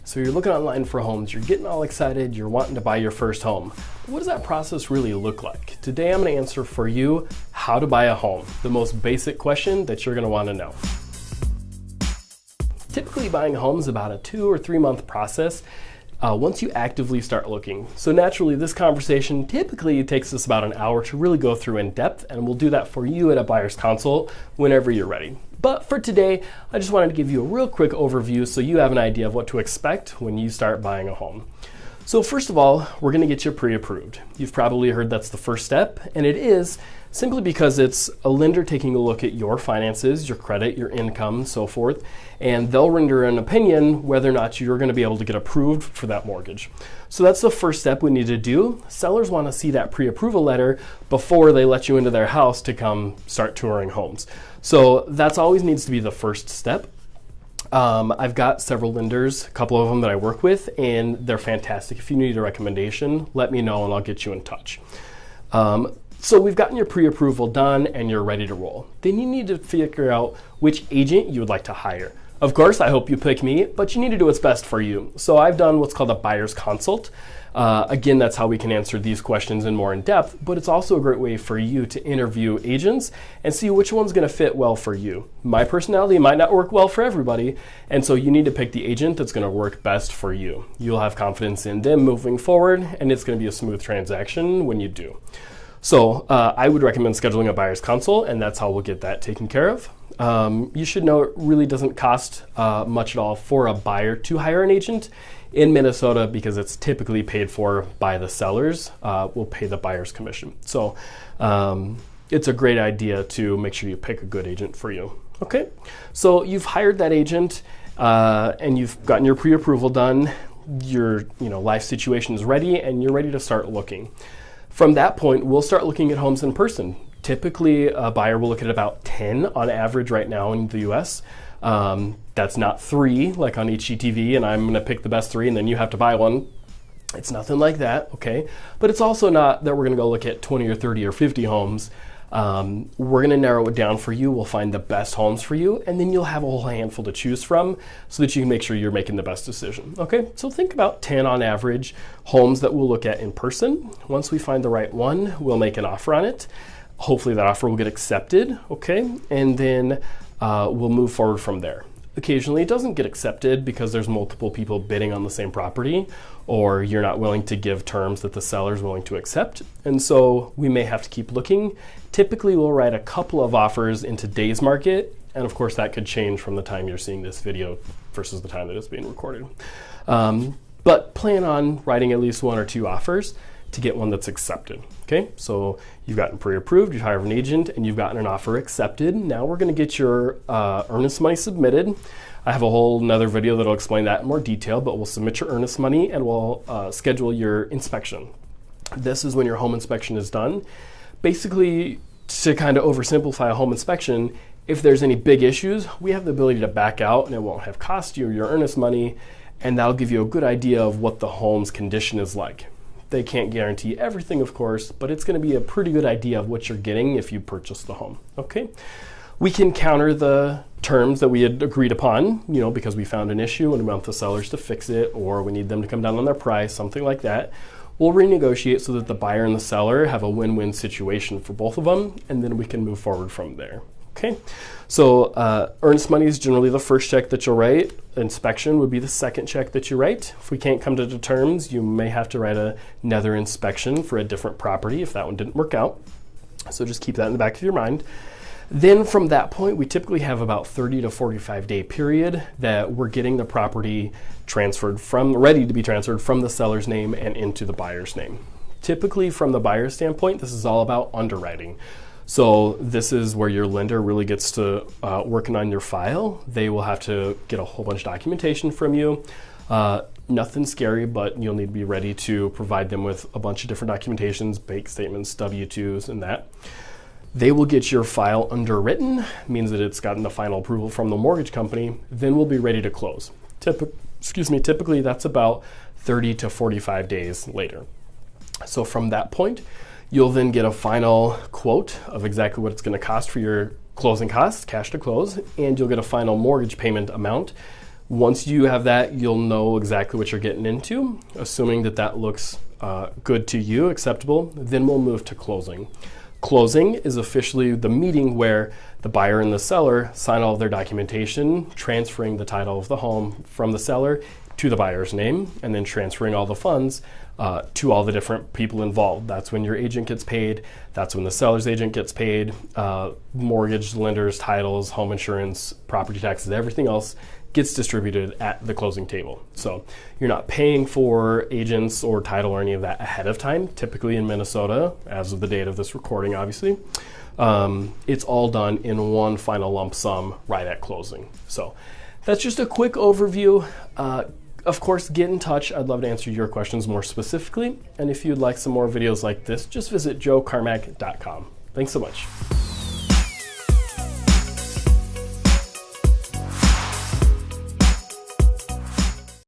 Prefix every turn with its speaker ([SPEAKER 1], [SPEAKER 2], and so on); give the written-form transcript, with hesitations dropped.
[SPEAKER 1] So you're looking online for homes, you're getting all excited, you're wanting to buy your first home. What does that process really look like? Today I'm going to answer for you how to buy a home, the most basic question that you're going to want to know. Typically buying a home is about a 2 or 3 month process once you actively start looking. So naturally this conversation typically takes us about an hour to really go through in depth, and we'll do that for you at a buyer's consult whenever you're ready. But for today, I just wanted to give you a real quick overview so you have an idea of what to expect when you start buying a home. So first of all, we're going to get you pre-approved. You've probably heard that's the first step, and it is simply because it's a lender taking a look at your finances, your credit, your income, so forth, and they'll render an opinion whether or not you're going to be able to get approved for that mortgage. So that's the first step we need to do. Sellers want to see that pre-approval letter before they let you into their house to come start touring homes. So that's always needs to be the first step. I've got several lenders, a couple of them that I work with, and they're fantastic. If you need a recommendation, let me know and I'll get you in touch. So we've gotten your pre-approval done and you're ready to roll. Then you need to figure out which agent you would like to hire. Of course, I hope you pick me, but you need to do what's best for you. So I've done what's called a buyer's consult. Again, that's how we can answer these questions in more in depth, but it's also a great way for you to interview agents and see which one's going to fit well for you. My personality might not work well for everybody, and so you need to pick the agent that's going to work best for you. You'll have confidence in them moving forward, and it's going to be a smooth transaction when you do. So I would recommend scheduling a buyer's consult, and that's how we'll get that taken care of. You should know it really doesn't cost much at all for a buyer to hire an agent in Minnesota because it's typically paid for by the sellers. We'll pay the buyer's commission. So it's a great idea to make sure you pick a good agent for you. Okay, so you've hired that agent and you've gotten your pre-approval done. Your life situation is ready and you're ready to start looking. From that point, we'll start looking at homes in person. Typically, a buyer will look at about 10 on average right now in the US. That's not 3 like on HGTV, and I'm going to pick the best 3 and then you have to buy one. It's nothing like that, okay? But it's also not that we're going to go look at 20 or 30 or 50 homes. We're going to narrow it down for you. We'll find the best homes for you, and then you'll have a whole handful to choose from so that you can make sure you're making the best decision. Okay, so think about 10 on average homes that we'll look at in person. Once we find the right one, we'll make an offer on it. Hopefully that offer will get accepted, okay? And then we'll move forward from there. Occasionally it doesn't get accepted because there's multiple people bidding on the same property, or you're not willing to give terms that the seller's willing to accept. And so we may have to keep looking. Typically we'll write a couple of offers in today's market, and of course that could change from the time you're seeing this video versus the time that it's being recorded. But plan on writing at least 1 or 2 offers to get one that's accepted. Okay, so you've gotten pre-approved, you've hired an agent, and you've gotten an offer accepted. Now we're going to get your earnest money submitted. I have a whole another video that'll explain that in more detail, but we'll submit your earnest money and we'll schedule your inspection. This is when your home inspection is done. Basically, to kind of oversimplify a home inspection, if there's any big issues, we have the ability to back out and it won't have cost you your earnest money, and that'll give you a good idea of what the home's condition is like. They can't guarantee everything, of course, but it's going to be a pretty good idea of what you're getting if you purchase the home. Okay, we can counter the terms that we had agreed upon, because we found an issue and we want the sellers to fix it, or we need them to come down on their price, something like that. We'll renegotiate so that the buyer and the seller have a win-win situation for both of them, and then we can move forward from there. Okay, so earnest money is generally the first check that you'll write. Inspection would be the second check that you write. If we can't come to the terms, you may have to write another inspection for a different property if that one didn't work out. So just keep that in the back of your mind. Then from that point, we typically have about 30 to 45 day period that we're getting the property ready to be transferred from the seller's name and into the buyer's name. Typically from the buyer's standpoint, this is all about underwriting. So this is where your lender really gets to working on your file. They will have to get a whole bunch of documentation from you. Nothing scary, but you'll need to be ready to provide them with a bunch of different documentations, bank statements, W-2s, and that. They will get your file underwritten, means that it's gotten the final approval from the mortgage company. Then we'll be ready to close. Typically that's about 30 to 45 days later. So from that point, you'll then get a final quote of exactly what it's going to cost for your closing costs, cash to close, and you'll get a final mortgage payment amount, Once you have that, you'll know exactly what you're getting into. Assuming that that looks good to you, acceptable, then we'll move to closing. Closing is officially the meeting where the buyer and the seller sign all of their documentation, transferring the title of the home from the seller to the buyer's name, and then transferring all the funds to all the different people involved. That's when your agent gets paid. That's when the seller's agent gets paid. Mortgage lenders, titles, home insurance, property taxes, everything else gets distributed at the closing table. So you're not paying for agents or title or any of that ahead of time. Typically in Minnesota, as of the date of this recording, obviously, it's all done in one final lump sum right at closing. So that's just a quick overview. Of course, get in touch. I'd love to answer your questions more specifically. And if you'd like some more videos like this, just visit jcarmack.com. Thanks so much.